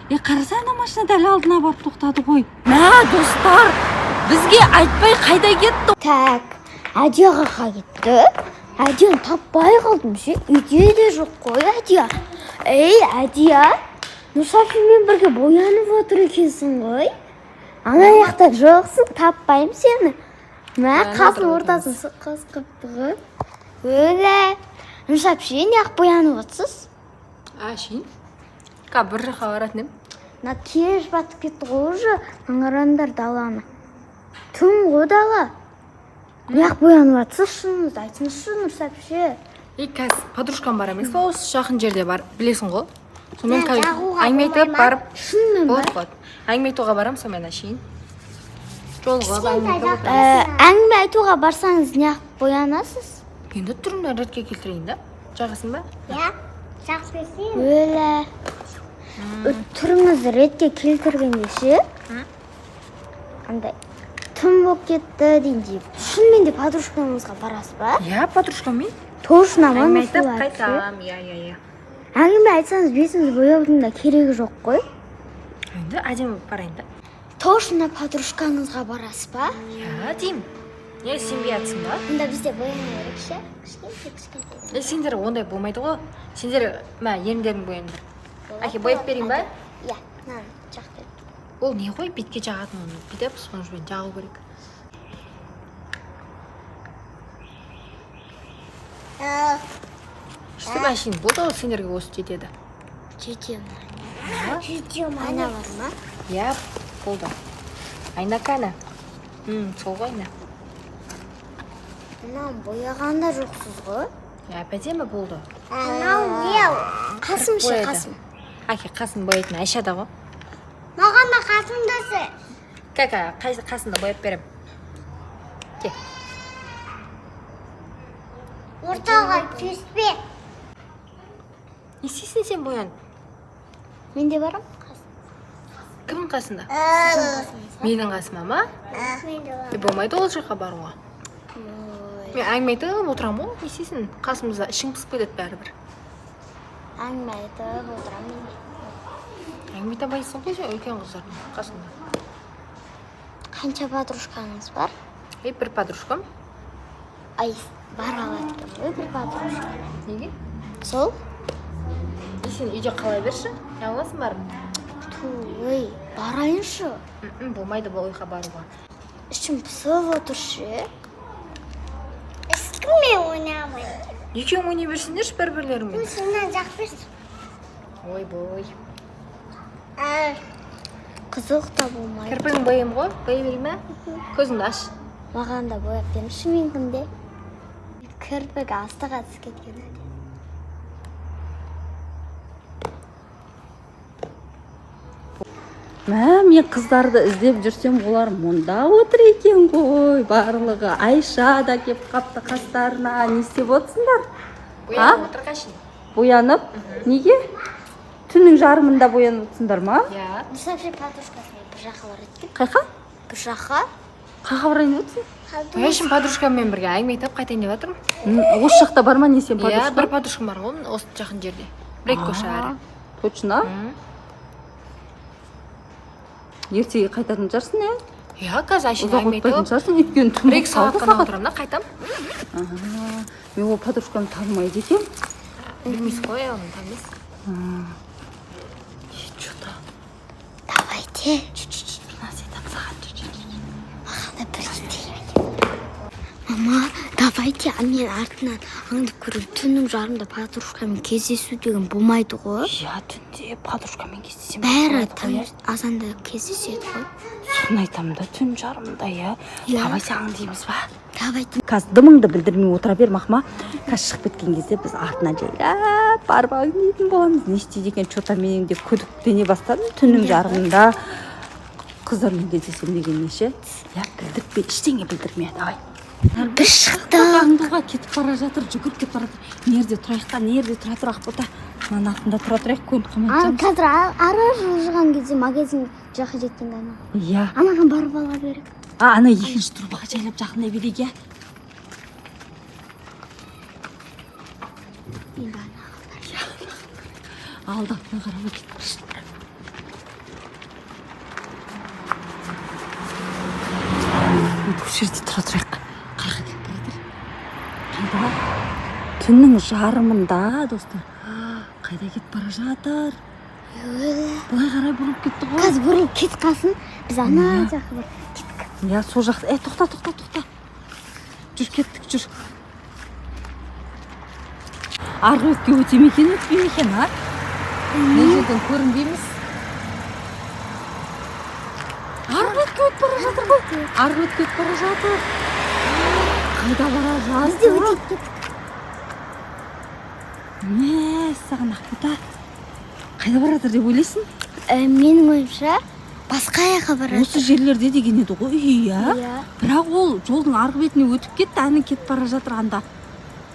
Қарасай, ана машина дәл алдына барып тоқтады ғой. Мә, достар, бізге айтпай қайда кетті? Так, Адияға кетті. Адияны таппай қалдым ше. Үйде де жоқ қой Адия. Ей, Адия, Нұрсапимен бірге боянып отыр екенсің ғой. Ана жақта жоқсың, таппаймын сені. Мә, қасының ортасын қыз қыпты ғой. Өлі. Нұрсапи, неғып боянып отырсыз? Шейін. Бір жаққа баратын ем. Кеш батып кетті ғой уже. Аңырандар даланы. Түн ғой дала. Неғып боянып отырсыз, шыныңызды айтыңызшы Нұрсапи. Қазір подружкам бар емес, осы жақын жерде бар, білесің ғой. Сонымен әңгіме айтып барып, болады ғой. Әңгіме айтуға барам, сонымен шейін. Әңгіме айтуға барсаңыз неғып боянасыз? Енді түрімді ретке келтірейін да. Жағасың ба? Иә, жақсы берсейін. Өлі. Түріңізді ретке келтіргенде ше? Андай, түн болып кетті дейінде. Шынымен де подружкаңызға барасыз ба? Иә, подружкаммен. Точно ма? Әңгіме айтып қайтам, иә. Әңгіме айтсаңыз бетіңізді бояудың да керегі жоқ қой. Енді әдемі барайын да. Точно подружкаңызға барасыз ба? Иә, деймін. Не, сенбей атсың ба? Онда бізде бояну керек ше? Кішкентай. Сендер ондай болмайды ғой. Сендер, еріндерің бояндар. Әке, бояп берейін ба? Иә, жақ бер. Ол не ғой, бетке жағатын оны. Бүйтіп, спонжбен жағу керек. Что машин болды ғой, сендерге осы жетеді. Жетем. Айна бар ма? Иә, болды. Айна қана. Сол ғой айна. Мынау бояғанда жоқсыз ғой? Иә, әдемі болды. Мынау не? Қасым ше, қасым. Әке, қасын бояйтын Айшада ғой. Маған да қасым десе. Кака, қасында бояп берем. Ке. Ортаға түспе. Не істейсің сен боян? Мен де барам. Кімнің қасында? Менің қасыма ма? Мен де барам. Болмайды ол жаққа баруға. Мен әңгіме айтып отырам ғой, не істейсің? Қасымызда ішің пысып кетеді бәрібір. Әңгіме айтып отырам мен. Әңгіме табайсың ғой, үлкен қыздардың қасында. Қанша подружкаңыз бар? Бір подружкам. Ай, бар алады екен ғой бір подружка. Неге? Сол? Сен үйде қалай берші? Яңыласың барым? Ой, барайыншы. Болмайды бұл ойға баруға. Ішім пысып отыр ше. Ешкіммен ойнамайды. Екеуің ойнай берсіңдерші бір-бірлеріңмен. Сенен жақ берсін. Ой, бой. Қызық та болмайды. Кірпігің бояйым ғой, боя берейін ме? Көзіңді аш. Маған да бояп беріңші менікінде. Кірпігі астыға түсіп кеткен әде. Мен қыздарды іздеп жүрсем, олар мұнда отыр екен ғой. Барлығы Айша да кеп қапты қастарына. Не істеп отырсыңдар? Боянып отыр қашын. Боянып? Неге? Түннің жарымында боянып отырсыңдар ма? Иә. Нұрсапи подружкасымен бір жаққа бар екен. Қайқа? Бір жаққа? Қайқа барайын деп отырсың? Мен подружкаммен бірге әңгіме айтып қайтайын деп жатырмын. Осы жақта бар ма не сен подружка? Иә, бір подружкам бар ғой, осы жақын жерде. Бір-екі көше әрі. Точно? Ертеге қайтатын жарсың, ә? Иә, қазір әшейін әңгіме айтып. Ұзақ жарсың, өйткені түн бір-екі сағат қана отырам да, қайтам. Мен ол подружкамды танымайды екем. Білмейсің ғой, оны танымайсың. Что-то. Давайте. Маған да бір істеймін. Мама, давайте мен артынан аңдып көріп, түннің жарымда подружкамен кездесу деген болмайды ғой. Иә, түнде подружкамен кездесем. Бәрі азанда кездеседі ғой. Соны айтамын да, түн жарымда, иә. Давайте аңдаймыз ба? Давайте. Қазір дымыңды білдірмей отыра бер, Мақма. Қазір шығып кеткен кезде біз артына жайлап барып аңдайтын боламыз. Не істейді екен, что-то менің де күдіктене бастадым. Түннің жарымында қыздармен кездесем деген неше. Иә, білдіртпе, ештеңе білдірме, давай. Біз шықтық. Аңдуға кетіп бара жатыр, жүгіріп кетіп бара жатыр. Нерде тұрайыққа, нерде тұра тұрақ бота. Мына артында тұра тұрайық, көңіл қамайтамыз. Қазір ара жылжыған кезде магазин жақы жеткен ана. Иә. Анаған барып ала берек. Ана екінші тұрбаға жайлап жақындай берейік, иә. Алдапына қарап кетіп жерде тұра тұрайық. Қайға кетіп бара жатыр? Қайда? Түннің жарымында, достар. Қайда кетіп бара жатыр? Былай қарай бұрылып кетті ғой. Қазір бұрылып кетіп қалсын. Біз ана жаққа барып кеттік. Я, сол жақта. Тоқта. Жүр, кеттік, жүр. Арғы өтке өте ме екен, өтпей ме екен, а? Не жерден көрінбейміз? Арғы өтке өтіп бара жатыр ғой. Арғы өтке өтіп бара жатыр. Қайда бара жатыр? Біз де өтейік кеттік. Не, саған Ақбота. Қайда бара жатыр деп ойлайсың? Менің ойымша басқа жаққа барады. Осы жерлерде деген еді ғой, иә. Бірақ ол жолдың арғы бетіне өтіп кетті, әні кетіп бара жатыр анда.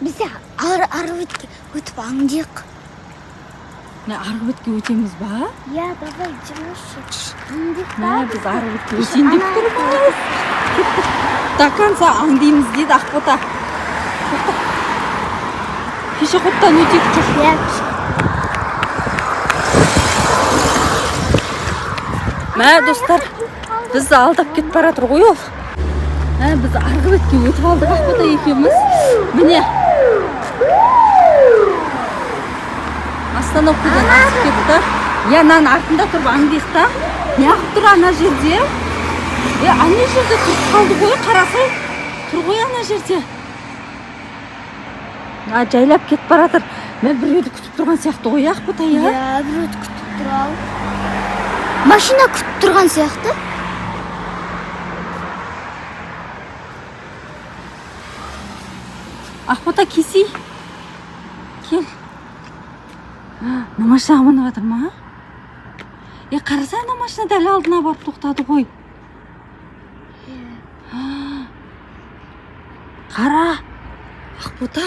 Біз де арғы бетке өтіп аңдиық. Не, арғы бетке өтеміз ба? Иә, давай, жүріңізші. Аңдиық Не, та. біз арғы бетке өтейін деп тұрмыз. До конца аңдимыз дейді Ақбота. Пешеходтан өтейік, жүр. Иә, Мә, достар, бізді алдап кетіп бара жатыр ғой ол. Біз арғы бетке өтіп алдық Ақбота екеуміз. Міне. Остановкадан асып кетті. Я, нан артында тұрып аңдиық та. Неғып тұр ана жерде? Ана жерде тұрып қалды ғой, қарасай. Тұр ғой ана жерде. Жайлап кетіп бара жатыр. Мен біреуді күтіп тұрған сияқты ғой, Ақбота, я? Иә, біреуді күтіп тұрау. Машина күтіп тұрған сияқты. Ақбота, кесей. Кел. Машинаға мініп жатыр ма? Қарасай, ана машина дәл алдына барып тоқтады ғой. Қара. Ақбота.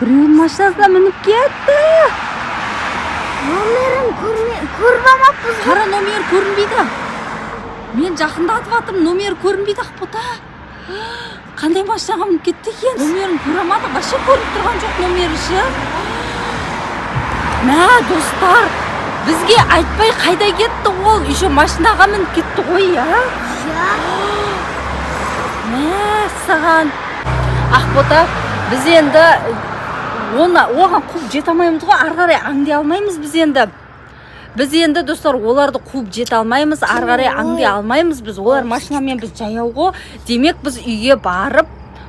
Біреудің машинасына мініп кетті. Номерін көріп алмаппыз. Қара, номер көрінбейді. Мен жақындатып атым, номер көрінбейді Ақбота. Қандай машинаға мініп кетті екен? Номерін көре алмады, вообще көрініп тұрған жоқ номері ше. Мә, достар, бізге айтпай қайда кетті ол? Еще машинаға мініп кетті ғой, я? Мә, саған. Ақбота, біз енді оған қуып жете алмаймыз ғой, ары қарай аңдай алмаймыз біз енді. Біз енді, достар, оларды қуып жете алмаймыз, ары қарай аңдай алмаймыз біз. Олар машинамен біз жаяу ғой. Демек, біз үйге барып,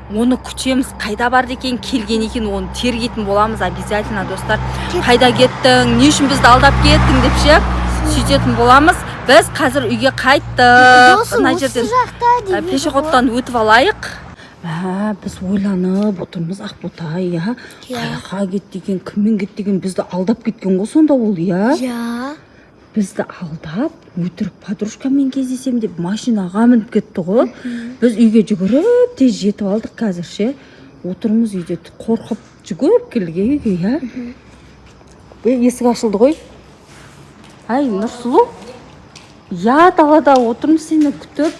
оны күтеміз. Қайда барды екен, келген екен, оны тергейтін боламыз обязательно, достар. Қайда кеттің, не үшін бізді алдап кеттің деп ше, сөйтетін боламыз. Біз қазір үйге қайттық. Мына жерден пешеходтан өтіп алайық. Біз ойланып отырмыз Ақбота, я? Қайға кетті екен, кіммен кетті екен, бізді алдап кеткен ғой сонда ол, я? Иә. Бізді алдап, өтірік подружкамен кездесем деп машинаға мініп кетті ғой. Біз үйге жүгіріп, тез жетіп алдық қазір ше. Отырмыз үйде, қорқып жүгіріп келген үйге, я? Есік ашылды ғой. Ай, Нұрсұлу? Я, далада отырмыз сені күтіп.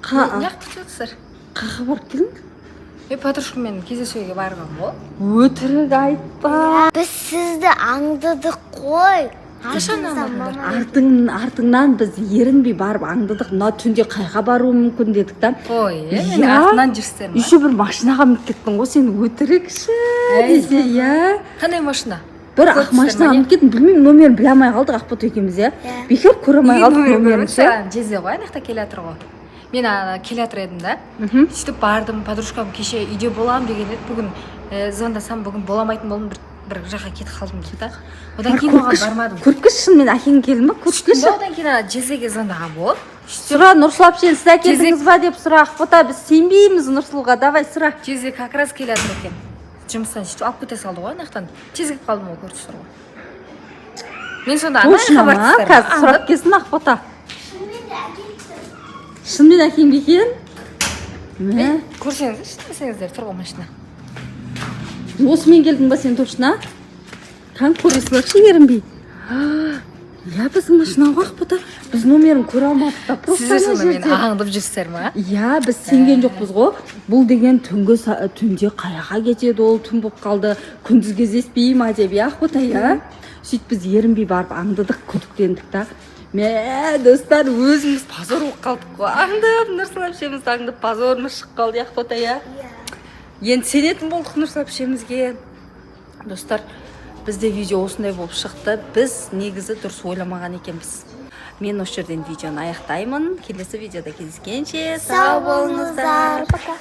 Неғып күтесіздер? Қаға барып келдің? Подружкамен кездесуге барған ғой. Өтірік айтпа. Біз сізді аңдыдық қой. Артыңнан біз ерінбей барып аңдыдық. Мына түнде қайға баруы мүмкін дедік та. Ой, мен артынан жүрсіздер ма? Еще бір машинаға мініп кеттің ғой, сен өтірікші десе, я? Қандай машина? Бір ақ машинаға мініп кеттің, білмеймін, номерін біле алмай қалдық Ақбота екеуміз, я? Бекер көре алмай қалдық номерін ше. Jeзе ғой, анақта келе жатыр ғой. Мен келе жатыр едім да. Сөйтіп бардым, подружкам кеше үйде болам деген еді. Бүгін звондасам, бүгін боламайтын болдым, бір жаққа кетіп қалдым дейді да. Одан кейін оған бармадым. Көрткіш шынымен әкең келді ма? Көрткіш. Одан кейін Жезеге звондаған болды. Сұра, Нұрсұлу әпшені сіз әкелдіңіз ба деп сұра, Ақбота, біз сенбейміз Нұрсұлуға, давай сұра. Jeзе как раз келе жатыр екен. Жұмыстан сөйтіп алып кете салды ғой анақтан. Тез келіп қалдым ғой, көрдіңіздер ғой. Мен сонда анайға бардыңыздар ма? Қазір сұрап келсін Ақбота. Шынымен әкең бе екен? Көрсеңіздер, істемесеңіздер, тұр ғой машина. Осымен келдің ба сен точно? Қан көресілікші ерінбей. Я, біздің машина ғой Ақбота. Біз номерін көре алмадық та. Сіздер сонда мені аңдып жүрсіздер ма? Я, біз сенген жоқпыз ғой. Бұл деген түнде қаяға кетеді ол, түн болып қалды, күндіз кездеспей ма деп, я Ақбота, я? Сөйтіп біз ерінбей барып аңдыдық, күдіктендік та. мә достар, өзіміз позор болып қалдық қой. Аңдып Нұрсұлу әпшемізді аңдып позорымыз шығып қалды, яқпота, иә. Енді сенетін болдық Нұрсұлу әпшемізге. Достар, бізде видео осындай болып шықты. Біз негізі дұрыс ойламаған екенбіз. Мен осы жерден видеоны аяқтаймын. Келесі видеода кездескенше сау болыңыздар. Пока.